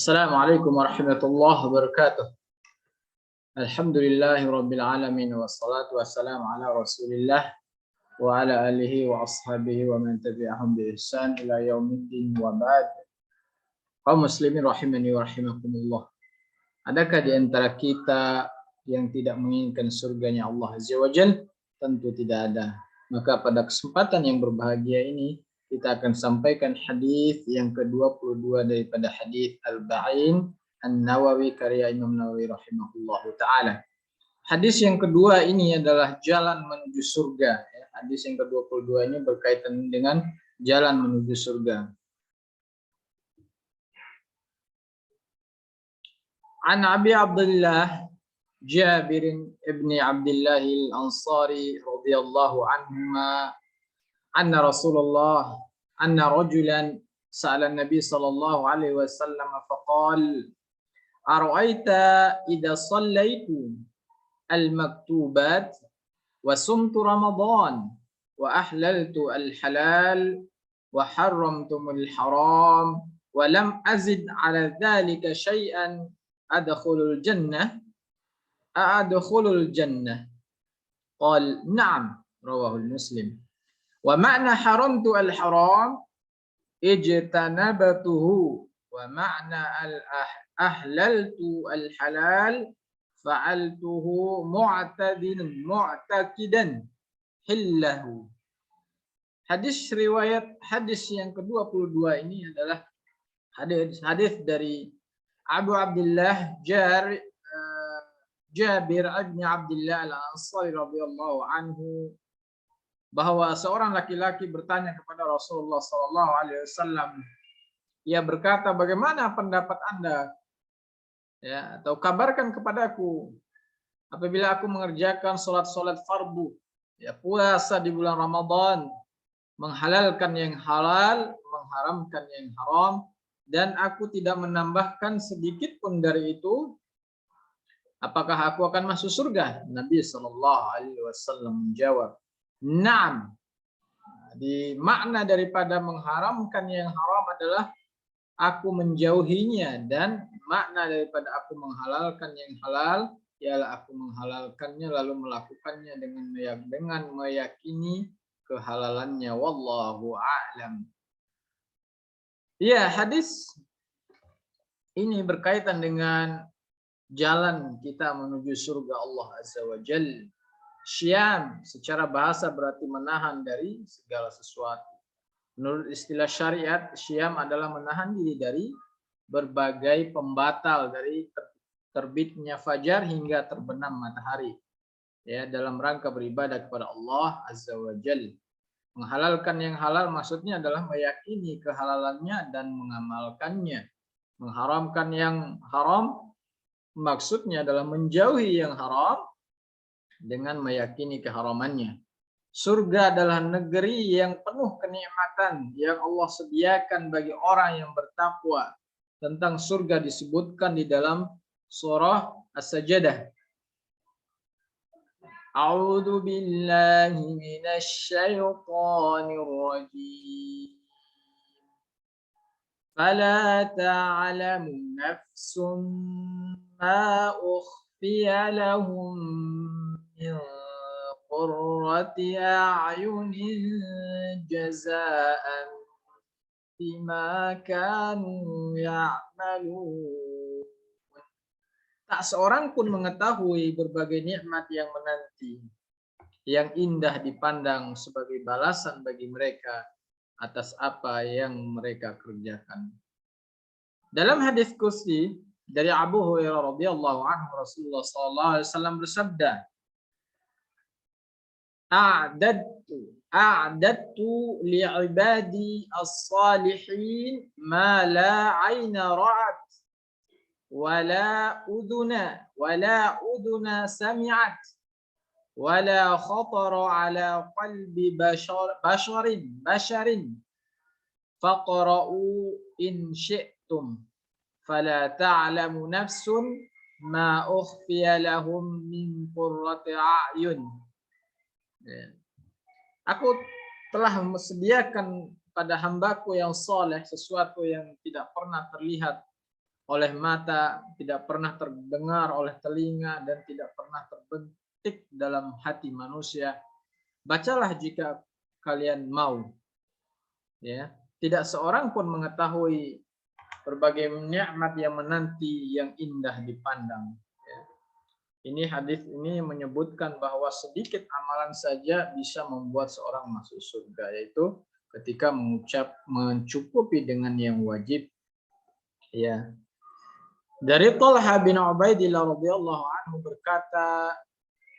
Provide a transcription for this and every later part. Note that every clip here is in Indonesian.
Assalamualaikum warahmatullahi wabarakatuh. Alhamdulillahi rabbil alamin wassalatu wassalamu ala Rasulillah wa ala alihi wa ashabihi wa man tabi'ahum bi ihsan ila yaumiddin wa ba'd. Kaum muslimin rahimani wa rahimakumullah. Adakah di antara kita yang tidak menginginkan surganya Allah Azza wa Jalla? Tentu tidak ada. Maka pada kesempatan yang berbahagia ini kita akan sampaikan hadis yang ke-22 daripada hadis Al-Ba'in An-Nawawi karya Imam Nawawi rahimahullahu taala. Hadis yang kedua ini adalah jalan menuju surga. Hadis yang ke-22 ini berkaitan dengan jalan menuju surga. An Abi Abdullah Jabir ibn Abdullah al-Ansari radhiyallahu anhuma anna Rasulullah anna rajulan sa'ala an-nabi sallallahu alaihi wasallam faqala ara'aita idza sallaitu al-maktubat wa sumtu ramadan wa ahlaltu al-halal wa harramtu al-haram wa lam azid ala dhalika shay'an adkhulul jannah a'adkhulul jannah qala na'am rawahu Muslim. Wa ma'na haramtu al-haram ijtanabtuhu wa ma'na ahlaltu al-halal fa'altuhu mu'taqidan hillahu. Hadis yang ke-22 ini adalah hadis dari Abu Abdullah Jabir bin Abdullah al-Ansari radhiyallahu anhu bahwa seorang laki-laki bertanya kepada Rasulullah sallallahu alaihi wasallam. Ia berkata, "Bagaimana pendapat Anda? Ya, atau kabarkan kepadaku apabila aku mengerjakan salat fardu, ya puasa di bulan Ramadan, menghalalkan yang halal, mengharamkan yang haram, dan aku tidak menambahkan sedikit pun dari itu, apakah aku akan masuk surga?" Nabi sallallahu alaihi wasallam menjawab, "Na'am." Di makna daripada mengharamkan yang haram adalah aku menjauhinya, dan makna daripada aku menghalalkan yang halal ialah aku menghalalkannya lalu melakukannya dengan meyakini kehalalannya. Wallahu a'lam. Ya, hadis ini berkaitan dengan jalan kita menuju surga Allah Azza wa Jalla. Syam secara bahasa berarti menahan dari segala sesuatu. Menurut istilah syariat, syam adalah menahan diri dari berbagai pembatal, dari terbitnya fajar hingga terbenam matahari. Ya, dalam rangka beribadah kepada Allah Azza wa Jalla. Menghalalkan yang halal maksudnya adalah meyakini kehalalannya dan mengamalkannya. Mengharamkan yang haram maksudnya adalah menjauhi yang haram dengan meyakini keharamannya. Surga adalah negeri yang penuh kenikmatan yang Allah sediakan bagi orang yang bertakwa. Tentang surga disebutkan di dalam surah As-Sajdah. A'udzu billahi minasy syaithanir rajim. Fala ta'lamu nafsum ma ukhfiya lahum min qurrati a'yunin jazaa'an bima kanu ya'malun. Tak seorang pun mengetahui berbagai nikmat yang menanti, yang indah dipandang sebagai balasan bagi mereka atas apa yang mereka kerjakan. Dalam hadis qudsi dari Abu Hurairah radhiyallahu anhu, Rasulullah sallallahu alaihi wasallam bersabda, A'dadtu li'ibadi as-salihin ma la 'aina ra'at wa la uduna sami'at wa la khatara 'ala qalbi basharin faqra'u in syi'tum fala ta'lamu nafsun ma ukhfiya lahum min qurrati a'yun. Aku telah mesediakan pada hambaku yang soleh sesuatu yang tidak pernah terlihat oleh mata, tidak pernah terdengar oleh telinga, dan tidak pernah terbetik dalam hati manusia. Bacalah jika kalian mau. Ya, tidak seorang pun mengetahui berbagai nikmat yang menanti yang indah dipandang. Ya. Ini hadis ini menyebutkan bahwa sedikit amalan saja bisa membuat seorang masuk surga, yaitu ketika mencukupi dengan yang wajib. Ya. Dari Talha bin Ubaidillah radhiyallahu anhu berkata,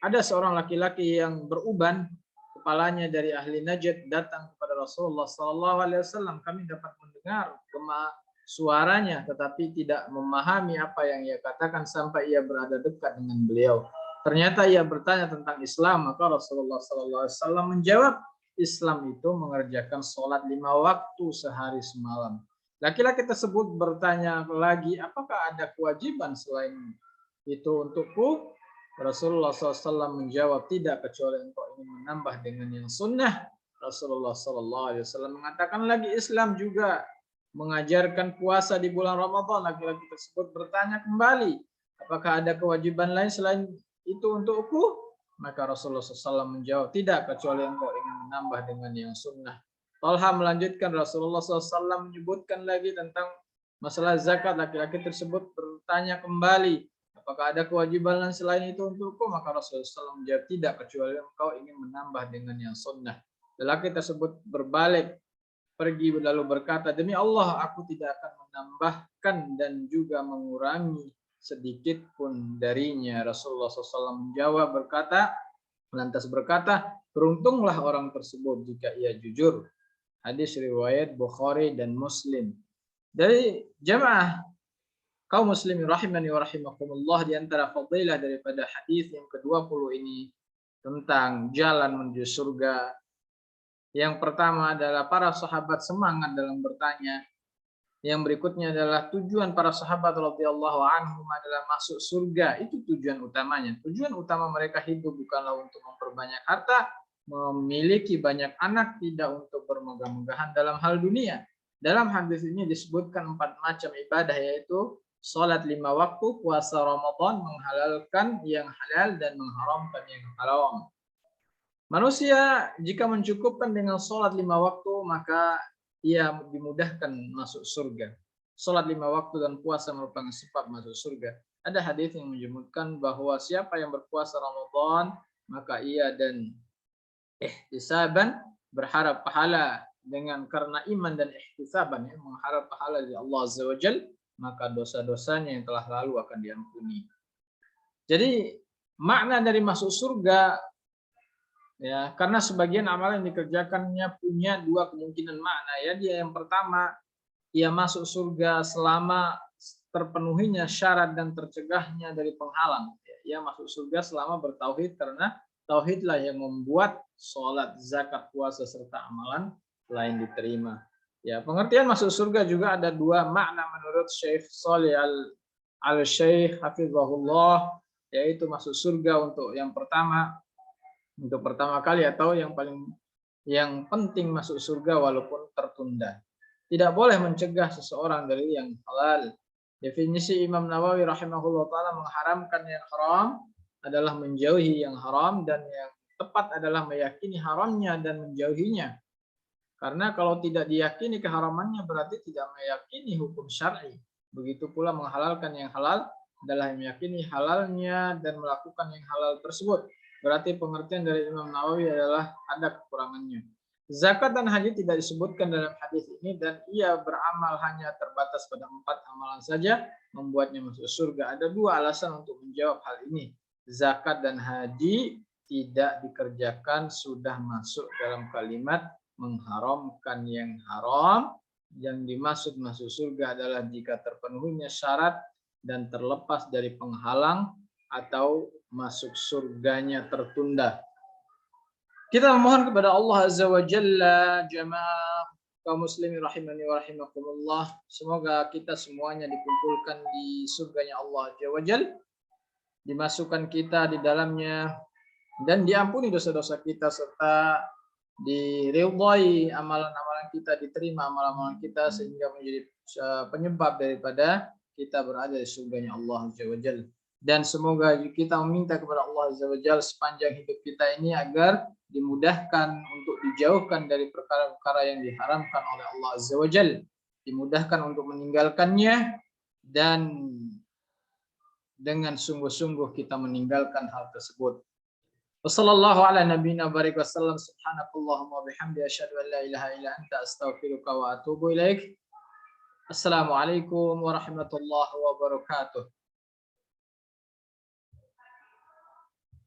ada seorang laki-laki yang beruban, kepalanya dari ahli Najd, datang kepada Rasulullah sallallahu alaihi wasallam. Kami dapat mendengar gema suaranya tetapi tidak memahami apa yang ia katakan sampai ia berada dekat dengan beliau. Ternyata ia bertanya tentang Islam, maka Rasulullah sallallahu alaihi wasallam menjawab, Islam itu mengerjakan sholat 5 waktu sehari semalam. Laki-laki tersebut bertanya lagi, apakah ada kewajiban selain itu untukku? Rasulullah SAW menjawab, tidak kecuali engkau ingin menambah dengan yang sunnah. Rasulullah SAW mengatakan lagi, Islam juga mengajarkan puasa di bulan Ramadan. Laki-laki tersebut bertanya kembali, apakah ada kewajiban lain selain itu untukku? Maka Rasulullah SAW menjawab, tidak kecuali engkau ingin menambah dengan yang sunnah. Talha melanjutkan, Rasulullah SAW menyebutkan lagi tentang masalah zakat. Laki-laki tersebut bertanya kembali, apakah ada kewajiban lain selain itu untukku? Maka Rasulullah SAW menjawab, tidak kecuali engkau ingin menambah dengan yang sunnah. Lelaki tersebut berbalik pergi lalu berkata, demi Allah aku tidak akan menambahkan dan juga mengurangi sedikit pun darinya. Rasulullah SAW menjawab lantas berkata, beruntunglah orang tersebut jika ia jujur. Hadis riwayat Bukhari dan Muslim. Dari jamaah kaum muslimin rahimani wa rahimakumullah, di antara fadilah daripada hadis yang ke-20 ini tentang jalan menuju surga. Yang pertama adalah para sahabat semangat dalam bertanya. Yang berikutnya adalah tujuan para sahabat radhiyallahu anhum adalah masuk surga. Itu tujuan utamanya. Tujuan utama mereka hidup bukanlah untuk memperbanyak harta, memiliki banyak anak, tidak untuk bermegah-megahan dalam hal dunia. Dalam hadis ini disebutkan 4 macam ibadah, yaitu salat 5 waktu, puasa Ramadan, menghalalkan yang halal dan mengharamkan yang haram. Manusia jika mencukupkan dengan salat 5 waktu, maka ia dimudahkan masuk surga. Salat 5 waktu dan puasa merupakan sebab masuk surga. Ada hadis yang menyebutkan bahwa siapa yang berpuasa Ramadan, maka ia dan ihtisaban, berharap pahala dengan karena iman dan ihtisaban, ya, mengharap pahala dari Allah Azza wa Jalla, maka dosa-dosanya yang telah lalu akan diampuni. Jadi makna dari masuk surga, ya, karena sebagian amalan yang dikerjakannya punya 2 kemungkinan makna, ya. Dia yang pertama, ia masuk surga selama terpenuhinya syarat dan tercegahnya dari penghalang. Ia masuk surga selama bertauhid, karena tauhidlah yang membuat sholat, zakat, puasa serta amalan lain diterima. Ya, pengertian masuk surga juga ada 2 makna menurut Syekh Shalih Al-Syekh hafizahullah, yaitu masuk surga untuk yang pertama, untuk pertama kali atau yang penting masuk surga walaupun tertunda. Tidak boleh mencegah seseorang dari yang halal. Definisi Imam Nawawi rahimahullah ta'ala mengharamkan yang haram adalah menjauhi yang haram, dan yang tepat adalah meyakini haramnya dan menjauhinya. Karena kalau tidak diyakini keharamannya berarti tidak meyakini hukum syar'i. Begitu pula menghalalkan yang halal adalah meyakini halalnya dan melakukan yang halal tersebut. Berarti pengertian dari Imam Nawawi adalah ada kekurangannya. Zakat dan haji tidak disebutkan dalam hadis ini, dan ia beramal hanya terbatas pada 4 amalan saja membuatnya masuk surga. Ada 2 alasan untuk menjawab hal ini. Zakat dan haji tidak dikerjakan sudah masuk dalam kalimat mengharamkan yang haram. Yang dimaksud masuk surga adalah jika terpenuhinya syarat dan terlepas dari penghalang, atau masuk surganya tertunda. Kita memohon kepada Allah Azza wa Jalla, jamaah kaum muslimin rahimani wa rahimakumullah, semoga kita semuanya dikumpulkan di surganya Allah Azza wa Jalla, dimasukkan kita di dalamnya dan diampuni dosa-dosa kita, serta diridhai amalan-amalan kita, diterima amalan-amalan kita, sehingga menjadi penyebab daripada kita berada di surganya Allah Azza wa Jalla. Dan semoga kita meminta kepada Allah Azza wa Jalla sepanjang hidup kita ini agar dimudahkan untuk dijauhkan dari perkara-perkara yang diharamkan oleh Allah Azza wa Jalla, dimudahkan untuk meninggalkannya, dan dengan sungguh-sungguh kita meninggalkan hal tersebut. Wassallallahu ala nabiyyina barik wasallam, subhanakallahumma bihamdi asyhadu an la ilaha illa anta astaghfiruka wa atubu ilaik. Assalamualaikum warahmatullahi wabarakatuh.